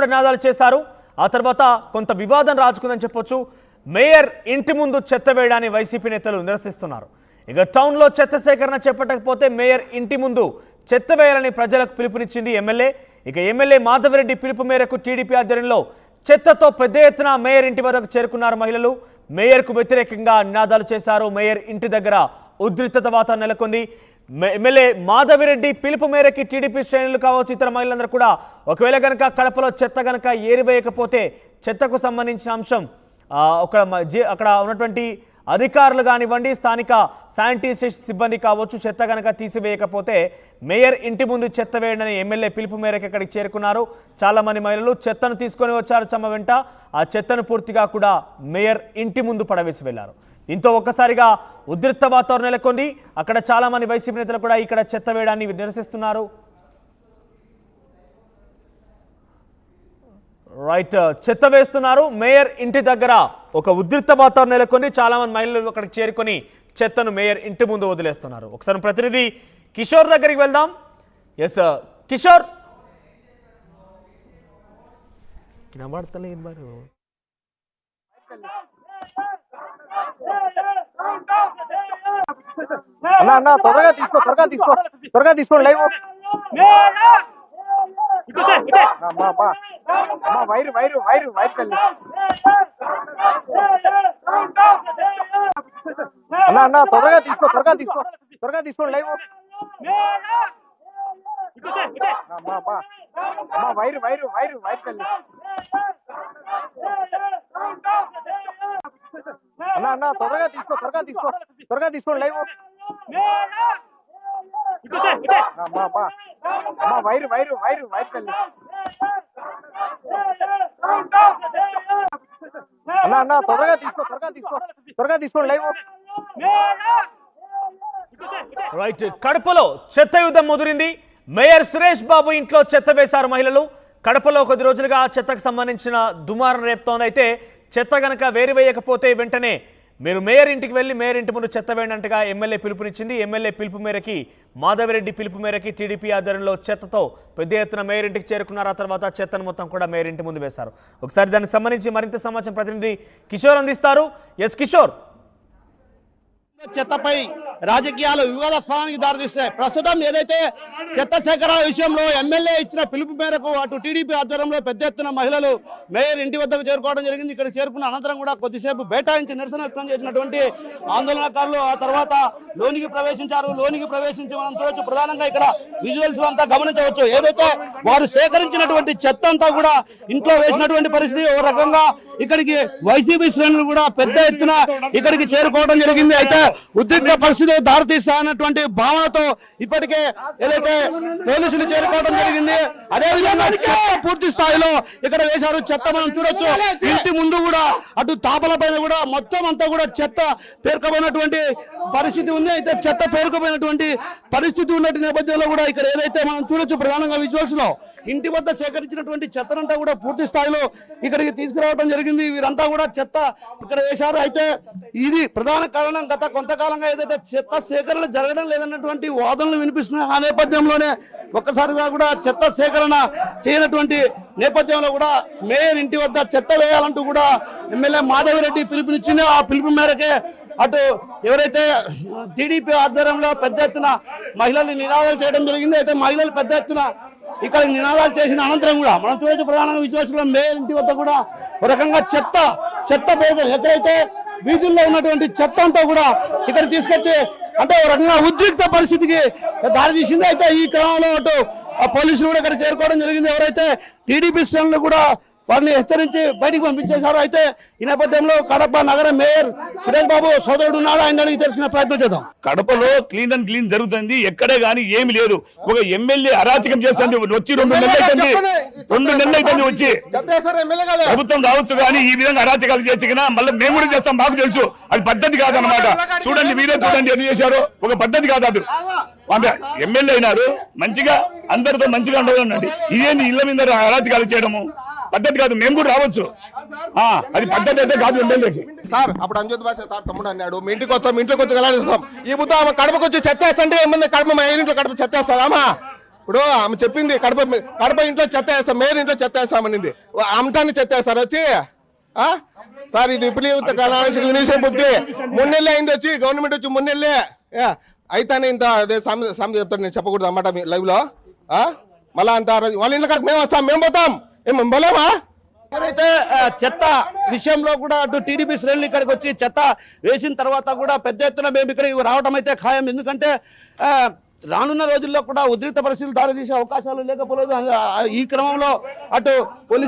నినాదాలు చేశారు. ఆ తర్వాత కొంత వివాదం రాజుకుందని చెప్పొచ్చు. మేయర్ ఇంటి ముందు చెత్త వేయడాన్ని వైసీపీ నేతలు నిరసిస్తున్నారు. ఇక టౌన్లో చెత్త సేకరణ చేపట్టకపోతే మేయర్ ఇంటి ముందు చెత్త వేయాలని ప్రజలకు పిలుపునిచ్చింది ఎమ్మెల్యే. ఇక ఎమ్మెల్యే మాధవరెడ్డి పిలుపు మేరకు టీడీపీ ఆధ్వర్యంలో చెత్తతో పెద్ద ఎత్తున మేయర్ ఇంటి వద్దకు చేరుకున్నారు మహిళలు. మేయర్కు వ్యతిరేకంగా నినాదాలు చేశారు. మేయర్ ఇంటి దగ్గర ఉద్రిక్తత వాతావరణం నెలకొంది. ఎమ్మెల్యే మాధవిరెడ్డి పిలుపు మేరకు టీడీపీ శ్రేణులు కావచ్చు, ఇతర మహిళలందరూ కూడా ఒకవేళ కనుక కడపలో చెత్త కనుక ఏరివేయకపోతే చెత్తకు సంబంధించిన అంశం అక్కడ ఉన్నటువంటి అధికారులు కానివ్వండి, స్థానిక శానిటైజేషన్ సిబ్బంది కావచ్చు, చెత్త కనుక తీసివేయకపోతే మేయర్ ఇంటి ముందు చెత్త వేయడని ఎమ్మెల్యే పిలుపు మేరకు ఇక్కడికి చేరుకున్నారు. చాలామంది మహిళలు చెత్తను తీసుకొని వచ్చారు తమ వెంట. ఆ చెత్తను పూర్తిగా కూడా మేయర్ ఇంటి ముందు పడవేసి వెళ్లారు. దీంతో ఒక్కసారిగా ఉద్రిక్త వాతావరణం నెలకొంది. అక్కడ చాలామంది వైసీపీ నేతలు కూడా ఇక్కడ చెత్త వేయడాన్ని నిరసిస్తున్నారు. రైట్, చెత్త వేస్తున్నారు. మేయర్ ఇంటి దగ్గర ఒక ఉద్రిక్త వాతావరణం నెలకొని చాలా మంది మహిళలు అక్కడికి చేరుకొని చెత్తను మేయర్ ఇంటి ముందు వదిలేస్తున్నారు. ఒకసారి ప్రతినిధి కిషోర్ దగ్గరికి వెళ్దాం. ఎస్ కిషోర్, అన్న త్వరగా తీసుకోండి లైవ్. వైరు తల్లి అన్న త్వరగా తీసుకోండి లైవ్. వైరు తల్లి అన్న త్వరగా తీసుకోండి లైవ్. వైరు తల్లి అన్న త్వరగా తీసుకోండి లైవ్. రైట్, కడపలో చెత్త యుద్ధం ముదిరింది. మేయర్ సురేష్ బాబు ఇంట్లో చెత్త వేశారు మహిళలు. కడపలో కొద్ది రోజులుగా చెత్తకు సంబంధించిన దుమారం రేపుతోంది. అయితే చెత్త గనక వేయకపోతే వెంటనే మీరు మేయర్ ఇంటికి వెళ్ళి మేయర్ ఇంటి ముందు చెత్త వేయనంటగా ఎమ్మెల్యే పిలుపునిచ్చింది. ఎమ్మెల్యే పిలుపు మేరకి మాధవిరెడ్డి పిలుపు మేరకి టీడీపీ ఆధ్వర్యంలో చెత్తతో పెద్ద ఎత్తున మేయర్ ఇంటికి చేరుకున్నారు. ఆ తర్వాత చెత్తను మొత్తం కూడా మేయర్ ఇంటి ముందు వేశారు. ఒకసారి దానికి సంబంధించి మరింత సమాచారం ప్రతినిధి కిషోర్ అందిస్తారు. ఎస్ కిషోర్. చెత్తపై రాజకీయాలు వివాదాస్పదానికి దారితీస్తాయి. ప్రస్తుతం ఏదైతే చెత్త సేకరణ విషయంలో ఎమ్మెల్యే ఇచ్చిన పిలుపు మేరకు అటు టీడీపీ ఆధ్వర్యంలో పెద్ద ఎత్తున మహిళలు మేయర్ ఇంటి వద్దకు చేరుకోవడం జరిగింది. ఇక్కడ చేరుకున్న అనంతరం కూడా కొద్దిసేపు బైఠాయించి నిరసన వ్యక్తం చేసినటువంటి ఆందోళనకారులు ఆ తర్వాత లోనికి ప్రవేశించారు. లోనికి ప్రవేశించి మనం చూడొచ్చు. ప్రధానంగా ఇక్కడ విజువల్స్ అంతా గమనించవచ్చు. ఏదైతే వారు సేకరించినటువంటి చెత్త అంతా కూడా ఇంట్లో వేసినటువంటి పరిస్థితి. ఒక రకంగా ఇక్కడికి వైసీపీ శ్రేణులు కూడా పెద్ద ఎత్తున ఇక్కడికి చేరుకోవడం జరిగింది. అయితే ఉద్రిక్త పరిస్థితి దారితీస్తానటువంటి భావనతో ఇప్పటికే ఏదైతే పోలీసులు చేరుకోవడం జరిగింది. అదేవిధంగా చెత్త పూర్తి స్థాయిలో ఇక్కడ వేశారు. చెత్త మనం చూడొచ్చు. ఇంటి ముందు కూడా అటు తాపల పైన కూడా మొత్తం అంతా కూడా చెత్త పేరుకుపోయినటువంటి పరిస్థితి ఉంది. అయితే చెత్త పేరుకుపోయినటువంటి పరిస్థితి ఉన్నటువంటి నేపథ్యంలో కూడా ఇక్కడ ఏదైతే మనం చూడొచ్చు ప్రధానంగా విజువల్స్ లో ఇంటి వద్ద సేకరించినటువంటి చెత్తనంతా కూడా పూర్తి స్థాయిలో ఇక్కడికి తీసుకురావడం జరిగింది. వీరంతా కూడా చెత్త ఇక్కడ వేశారు. అయితే ఇది ప్రధాన కారణం గత కొంతకాలంగా ఏదైతే చెత్త సేకరణ జరగడం లేదన్నటువంటి వాదనలు వినిపిస్తున్నాయి. ఆ నేపథ్యంలోనే ఒక్కసారిగా కూడా చెత్త సేకరణ చేయనటువంటి నేపథ్యంలో కూడా మేయర్ ఇంటి వద్ద చెత్త వేయాలంటూ కూడా ఎమ్మెల్యే మాధవిరెడ్డి పిలుపునిచ్చింది. ఆ పిలుపు మేరకే అటు ఎవరైతే టీడీపీ ఆధ్వర్యంలో పెద్ద ఎత్తున మహిళలు నినాదాలు చేయడం జరిగింది. అయితే మహిళలు పెద్ద ఎత్తున ఇక్కడ నినాదాలు చేసిన అనంతరం కూడా మనం చూడొచ్చు ప్రధానంగా విశ్వాసంలో మేయర్ ఇంటి వద్ద కూడా ఒక రకంగా చెత్త పేరు ఎక్కడైతే వీధుల్లో ఉన్నటువంటి చెత్త అంతా కూడా ఇక్కడ తీసుకొచ్చి అంటే ఒక రకంగా ఉద్రిక్త పరిస్థితికి దారితీసింది. అయితే ఈ క్రమంలో అటు పోలీసులు కూడా ఇక్కడ చేరుకోవడం జరిగింది. ఎవరైతే టీడీపీ శ్రేణులు కూడా వారిని హెచ్చరించి బయటికి పంపించేశారు. అయితే ఈ నేపథ్యంలో కడప నగర మేయర్ సురేష్ బాబు సోదరుడు ఉన్నాడు. ఆయన అడిగి తెలుసుకునే ప్రయత్నం చేద్దాం. కడపలో క్లీన్ అండ్ క్లీన్ జరుగుతుంది. ఎక్కడే గానీ ఏమి లేదు. ఒక ఎమ్మెల్యే అరాచకం చేస్తుంది. వచ్చి 2 నెలలు అవుతుంది వచ్చి. ప్రభుత్వం రావచ్చు కానీ ఈ విధంగా అరాచకాలు చేసినా మళ్ళీ మేము కూడా చేస్తాం. మాకు తెలుసు అది పద్ధతి కాదన్నమాట. చూడండి, మీరే చూడండి ఎన్ని చేశారో. ఒక పద్ధతి కాదు అది. అంటే ఎమ్మెల్యే అయినారు, మంచిగా అందరితో మంచిగా ఉండాలండి. ఇదేంటి ఇళ్ల మీద అరాచకాలు చేయడము పద్ధతి కాదు. మేము కూడా రావచ్చు. అది పద్ధతి అయితే కాదు ఎమ్మెల్యేకి. సార్ అప్పుడు అంజోత్ భాష తమ్ముడు అన్నాడు మీ ఇంటికి వస్తాం, ఇంట్లోకి వచ్చి వెళ్ళాడిస్తాం. ఈ బుద్ధ కడపకు వచ్చి చెత్తేస్తంటే ఏమన్నా కడప మా ఇంట్లో కడప చెత్తేస్తామా? ఇప్పుడు ఆమె చెప్పింది కడప ఇంట్లో చెత్త వేస్తాం, మేయర్ ఇంట్లో చెత్త వేస్తామనింది. ఆమెటాన్ని చెత్త వేస్తారు వచ్చి సార్ ఇది విపరీత కాలానికి వినియోగ బుద్ధి. 3 నెలలే అయింది వచ్చి గవర్నమెంట్ వచ్చి 3 నెలలే అయితేనే ఇంత అదే సామెత చెప్తాను, నేను చెప్పకూడదు అన్నమాట మీ లైవ్ లో. మళ్ళా అంత వాళ్ళ ఇంట్లో మేము వస్తాం, మేము పోతాం, ఏం పోలేమా? ఎవరైతే చెత్త విషయంలో కూడా అటు టీడీపీ శ్రేణులు ఇక్కడికి వచ్చి చెత్త వేసిన తర్వాత కూడా పెద్ద ఎత్తున మేము ఇక్కడికి రావడం అయితే ఖాయం. ఎందుకంటే రానున్న రోజుల్లో కూడా ఉద్రిక్త పరిస్థితులు దారితీసే అవకాశాలు లేకపోలేదు. ఈ క్రమంలో అటు పోలీసులు